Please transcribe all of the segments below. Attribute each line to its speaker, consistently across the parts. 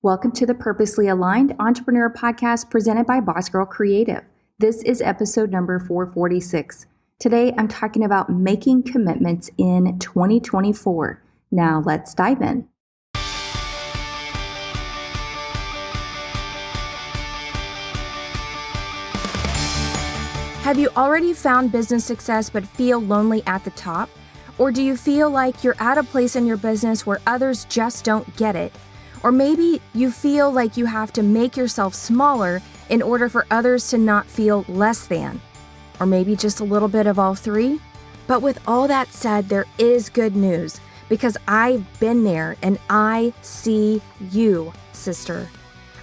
Speaker 1: Welcome to the Purposely Aligned Entrepreneur Podcast presented by Boss Girl Creative. This is episode number 446. Today, I'm talking about making commitments in 2024. Now, let's dive in.
Speaker 2: Have you already found business success but feel lonely at the top? Or do you feel like you're at a place in your business where others just don't get it? Or maybe you feel like you have to make yourself smaller in order for others to not feel less than. Or maybe just a little bit of all three. But with all that said, there is good news because I've been there and I see you, sister.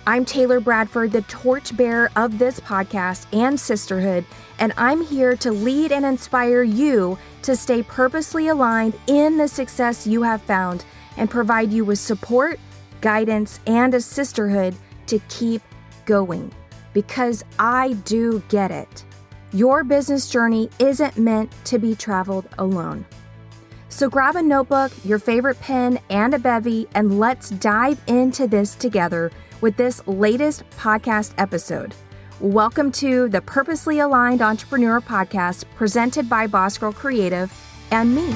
Speaker 2: I'm Taylor Bradford, the torchbearer of this podcast and sisterhood, and I'm here to lead and inspire you to stay purposely aligned in the success you have found and provide you with support, guidance, and a sisterhood to keep going. Because I do get it. Your business journey isn't meant to be traveled alone. So grab a notebook, your favorite pen, and a bevy, and let's dive into this together with this latest podcast episode. Welcome to the Purposely Aligned Entrepreneur Podcast presented by Boss Girl Creative and me.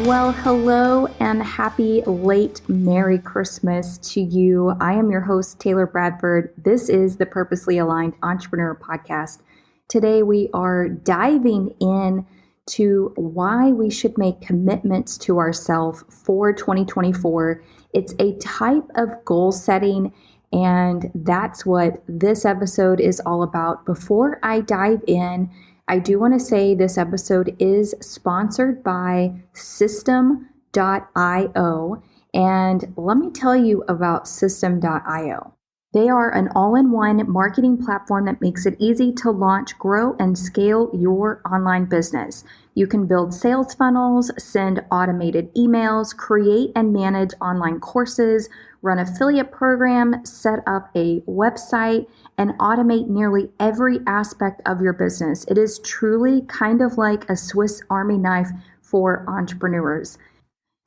Speaker 1: Well, hello and happy late Merry Christmas to you. I am your host, Taylor Bradford. This is the Purposely Aligned Entrepreneur Podcast. Today we are diving in to why we should make commitments to ourselves for 2024. It's a type of goal setting, and that's what this episode is all about. Before I dive in, I do want to say this episode is sponsored by System.io, and let me tell you about System.io. They are an all-in-one marketing platform that makes it easy to launch, grow, and scale your online business. You can build sales funnels, send automated emails, create and manage online courses, run affiliate program, set up a website, and automate nearly every aspect of your business. It is truly kind of like a Swiss Army knife for entrepreneurs.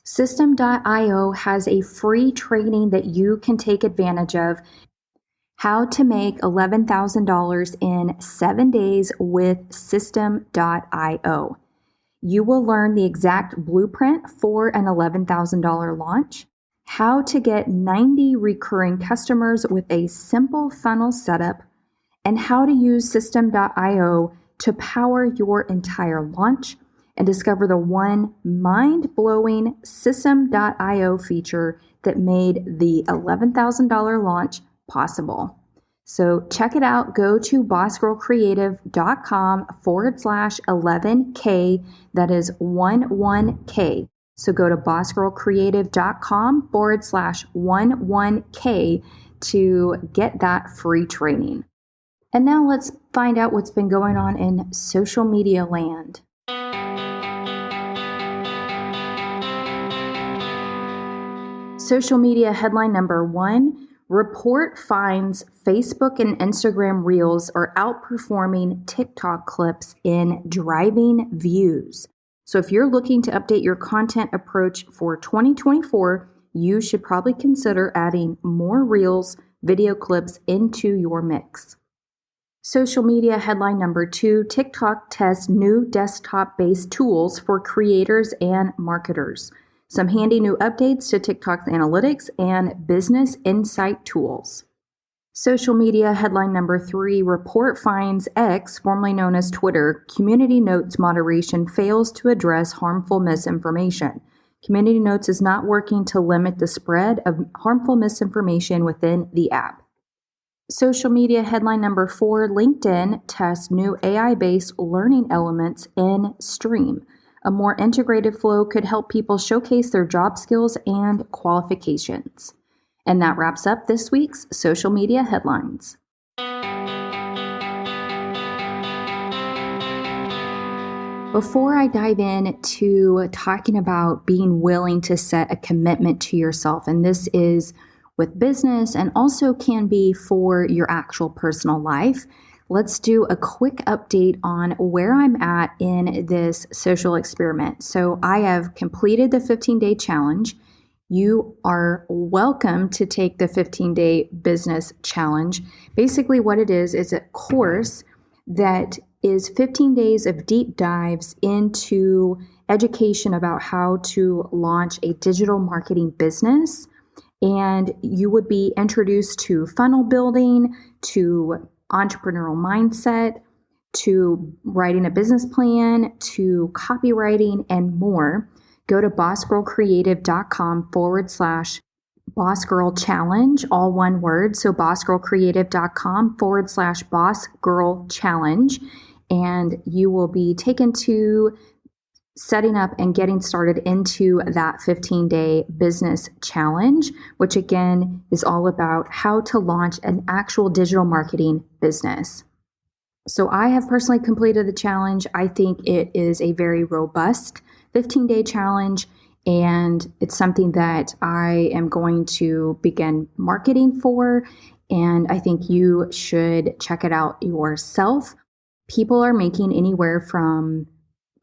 Speaker 1: System.io has a free training that you can take advantage of. How to make $11,000 in 7 days with System.io. You will learn the exact blueprint for an $11,000 launch, how to get 90 recurring customers with a simple funnel setup, and how to use System.io to power your entire launch, and discover the one mind-blowing System.io feature that made the $11,000 launch possible. So check it out. Go to bossgirlcreative.com/11K. That is 11K. So go to bossgirlcreative.com/11K to get that free training. And now let's find out what's been going on in social media land. Social media headline number 1. Report finds Facebook and Instagram Reels are outperforming TikTok clips in driving views. So if you're looking to update your content approach for 2024, you should probably consider adding more Reels video clips into your mix. Social media headline number 2, TikTok tests new desktop-based tools for creators and marketers. Some handy new updates to TikTok's analytics and business insight tools. Social media headline number 3, report finds X, formerly known as Twitter, community notes moderation fails to address harmful misinformation. Community notes is not working to limit the spread of harmful misinformation within the app. Social media headline number 4, LinkedIn tests new AI-based learning elements in Stream. A more integrated flow could help people showcase their job skills and qualifications. And that wraps up this week's social media headlines. Before I dive into talking about being willing to set a commitment to yourself, and this is with business and also can be for your actual personal life, let's do a quick update on where I'm at in this social experiment. So I have completed the 15-day challenge, you are welcome to take the 15-day business challenge. Basically, what it is a course that is 15 days of deep dives into education about how to launch a digital marketing business. And you would be introduced to funnel building, to entrepreneurial mindset, to writing a business plan, to copywriting, and more. Go to bossgirlcreative.com/bossgirl challenge, all one word. So bossgirlcreative.com/bossgirl challenge. And you will be taken to setting up and getting started into that 15-day business challenge, which again is all about how to launch an actual digital marketing business. So I have personally completed the challenge. I think it is a very robust 15-day challenge, and it's something that I am going to begin marketing for, and I think you should check it out yourself. People are making anywhere from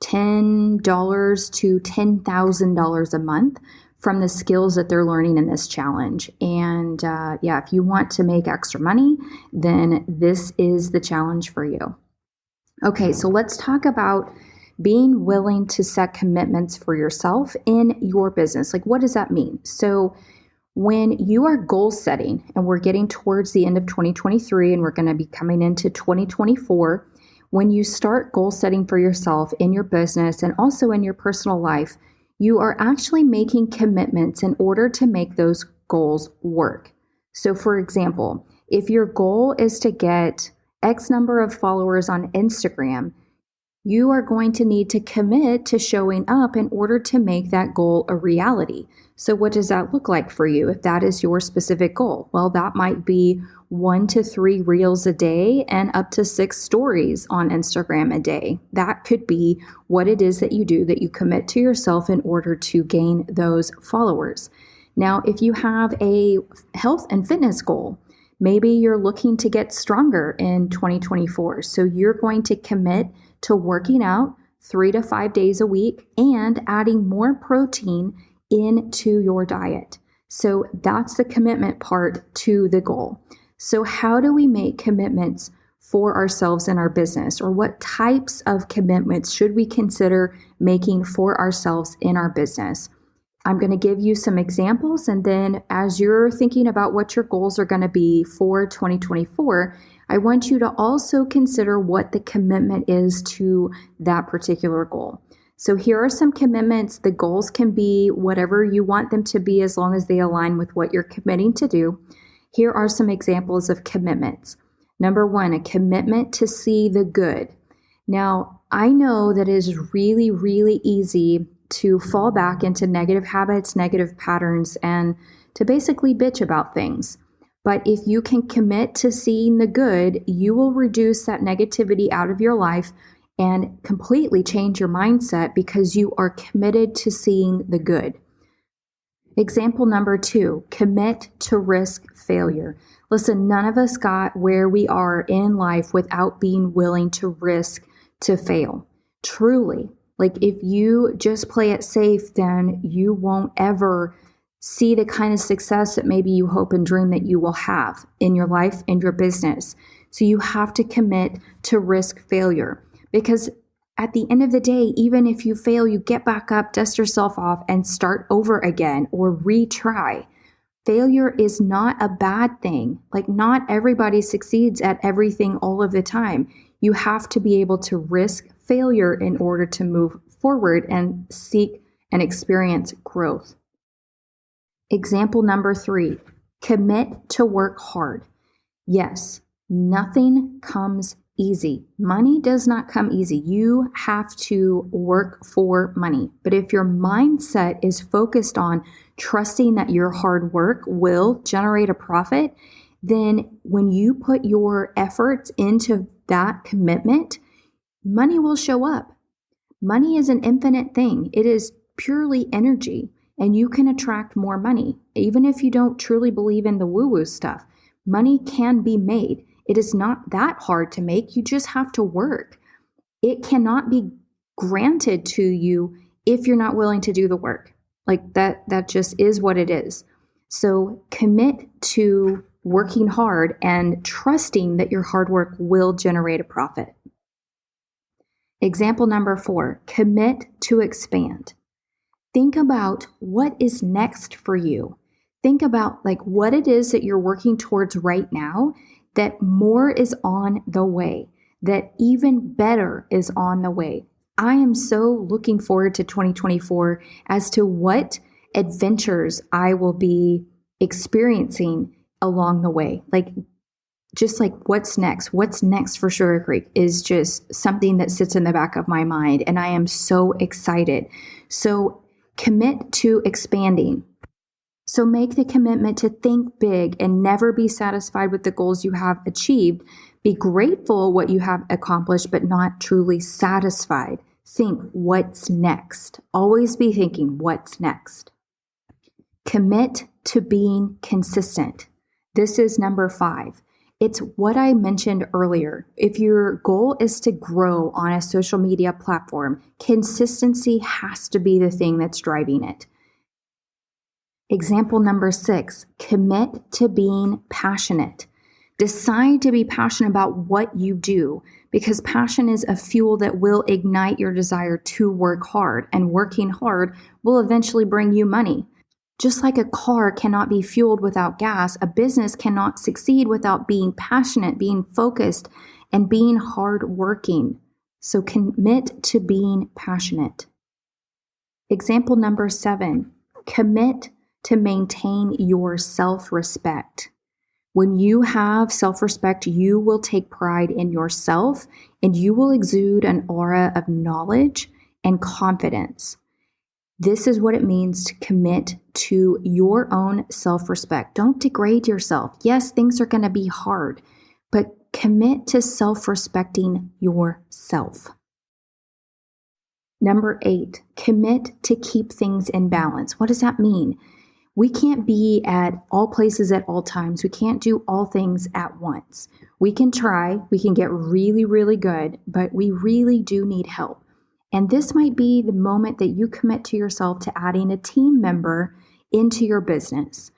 Speaker 1: $10 to $10,000 a month from the skills that they're learning in this challenge. And if you want to make extra money, then this is the challenge for you. Okay, so let's talk about being willing to set commitments for yourself in your business. Like, what does that mean? So when you are goal setting, and we're getting towards the end of 2023 and we're going to be coming into 2024, when you start goal setting for yourself in your business and also in your personal life, you are actually making commitments in order to make those goals work. So for example, if your goal is to get X number of followers on Instagram, you are going to need to commit to showing up in order to make that goal a reality. So what does that look like for you if that is your specific goal? Well, that might be 1 to 3 reels a day and up to 6 stories on Instagram a day. That could be what it is that you do, that you commit to yourself in order to gain those followers. Now, if you have a health and fitness goal, maybe you're looking to get stronger in 2024. So you're going to commit to working out 3 to 5 days a week and adding more protein into your diet. So that's the commitment part to the goal. So how do we make commitments for ourselves in our business? Or what types of commitments should we consider making for ourselves in our business? I'm going to give you some examples, and then as you're thinking about what your goals are going to be for 2024, I want you to also consider what the commitment is to that particular goal. So here are some commitments. The goals can be whatever you want them to be as long as they align with what you're committing to do. Here are some examples of commitments. Number 1, a commitment to see the good. Now, I know that it is really, really easy to fall back into negative habits, negative patterns, and to basically bitch about things. But if you can commit to seeing the good, you will reduce that negativity out of your life and completely change your mindset because you are committed to seeing the good. Example number 2, commit to risk failure. Listen, none of us got where we are in life without being willing to risk to fail. Truly. Like, if you just play it safe, then you won't ever see the kind of success that maybe you hope and dream that you will have in your life and your business. So you have to commit to risk failure, because at the end of the day, even if you fail, you get back up, dust yourself off, and start over again or retry. Failure is not a bad thing. Like, not everybody succeeds at everything all of the time. You have to be able to risk failure in order to move forward and seek and experience growth. Example number 3, commit to work hard. Yes, nothing comes easy. Money does not come easy. You have to work for money. But if your mindset is focused on trusting that your hard work will generate a profit, then when you put your efforts into that commitment, money will show up. Money is an infinite thing. It is purely energy, and you can attract more money. Even if you don't truly believe in the woo-woo stuff, money can be made. It is not that hard to make. You just have to work. It cannot be granted to you if you're not willing to do the work. Like that just is what it is. So commit to working hard and trusting that your hard work will generate a profit. Example number 4, commit to expand. Think about what is next for you. Think about like what it is that you're working towards right now, that more is on the way, that even better is on the way. I am so looking forward to 2024 as to what adventures I will be experiencing along the way. Just like what's next for Sugar Creek is just something that sits in the back of my mind, and I am so excited. So commit to expanding. So make the commitment to think big and never be satisfied with the goals you have achieved. Be grateful what you have accomplished, but not truly satisfied. Think what's next. Always be thinking what's next. Commit to being consistent. This is number 5. It's what I mentioned earlier. If your goal is to grow on a social media platform, consistency has to be the thing that's driving it. Example number 6, commit to being passionate. Decide to be passionate about what you do, because passion is a fuel that will ignite your desire to work hard, and working hard will eventually bring you money. Just like a car cannot be fueled without gas, a business cannot succeed without being passionate, being focused, and being hardworking. So commit to being passionate. Example number 7, commit to maintain your self-respect. When you have self-respect, you will take pride in yourself, and you will exude an aura of knowledge and confidence. This is what it means to commit to your own self-respect. Don't degrade yourself. Yes, things are going to be hard, but commit to self-respecting yourself. Number 8, commit to keep things in balance. What does that mean? We can't be at all places at all times. We can't do all things at once. We can try, we can get really, really good, but we really do need help. And this might be the moment that you commit to yourself to adding a team member into your business.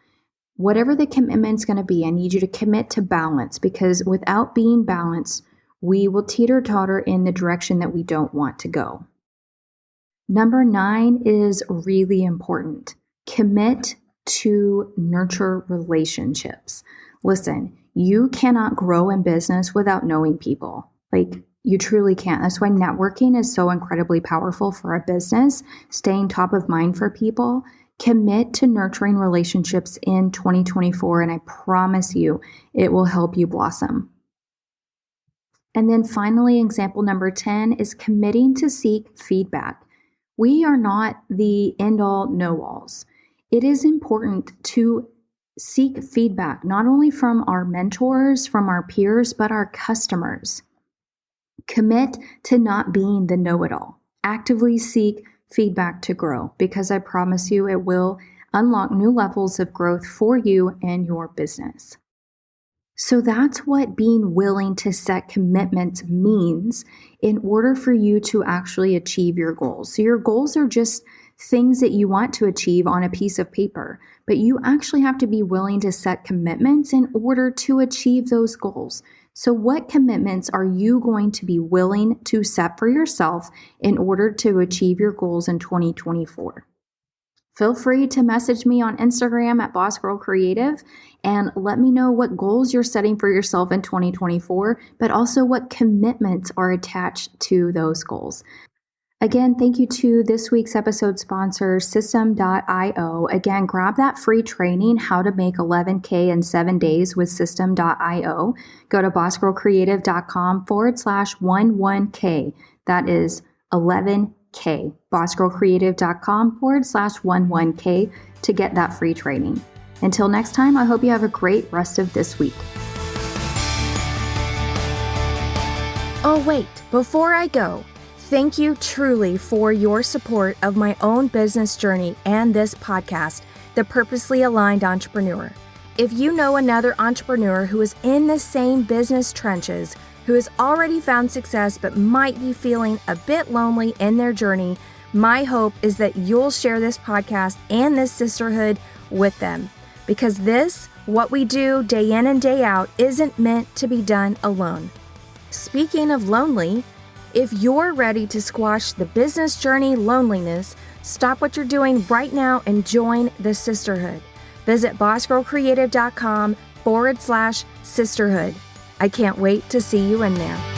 Speaker 1: Whatever the commitment's going to be, I need you to commit to balance, because without being balanced, we will teeter-totter in the direction that we don't want to go. Number 9 is really important. Commit to nurture relationships. Listen, you cannot grow in business without knowing people. You truly can't. That's why networking is so incredibly powerful for a business, staying top of mind for people. Commit to nurturing relationships in 2024, and I promise you, it will help you blossom. And then finally, example number 10 is committing to seek feedback. We are not the end-all, know-alls. It is important to seek feedback, not only from our mentors, from our peers, but our customers. Commit to not being the know-it-all. Actively seek feedback to grow, because I promise you it will unlock new levels of growth for you and your business. So that's what being willing to set commitments means in order for you to actually achieve your goals. So your goals are just things that you want to achieve on a piece of paper, but you actually have to be willing to set commitments in order to achieve those goals. So what commitments are you going to be willing to set for yourself in order to achieve your goals in 2024? Feel free to message me on Instagram at Boss Girl Creative and let me know what goals you're setting for yourself in 2024, but also what commitments are attached to those goals. Again, thank you to this week's episode sponsor, System.io. Again, grab that free training, How to Make $11K in 7 Days with System.io. Go to bossgirlcreative.com/11K. That is 11K. bossgirlcreative.com/11K to get that free training. Until next time, I hope you have a great rest of this week.
Speaker 2: Oh, wait, before I go, thank you truly for your support of my own business journey and this podcast, The Purposely Aligned Entrepreneur. If you know another entrepreneur who is in the same business trenches, who has already found success but might be feeling a bit lonely in their journey, My hope is that you'll share this podcast and this sisterhood with them, because this, what we do day in and day out, isn't meant to be done alone. Speaking of lonely, if you're ready to squash the business journey loneliness, stop what you're doing right now and join the sisterhood. Visit bossgirlcreative.com/sisterhood. I can't wait to see you in there.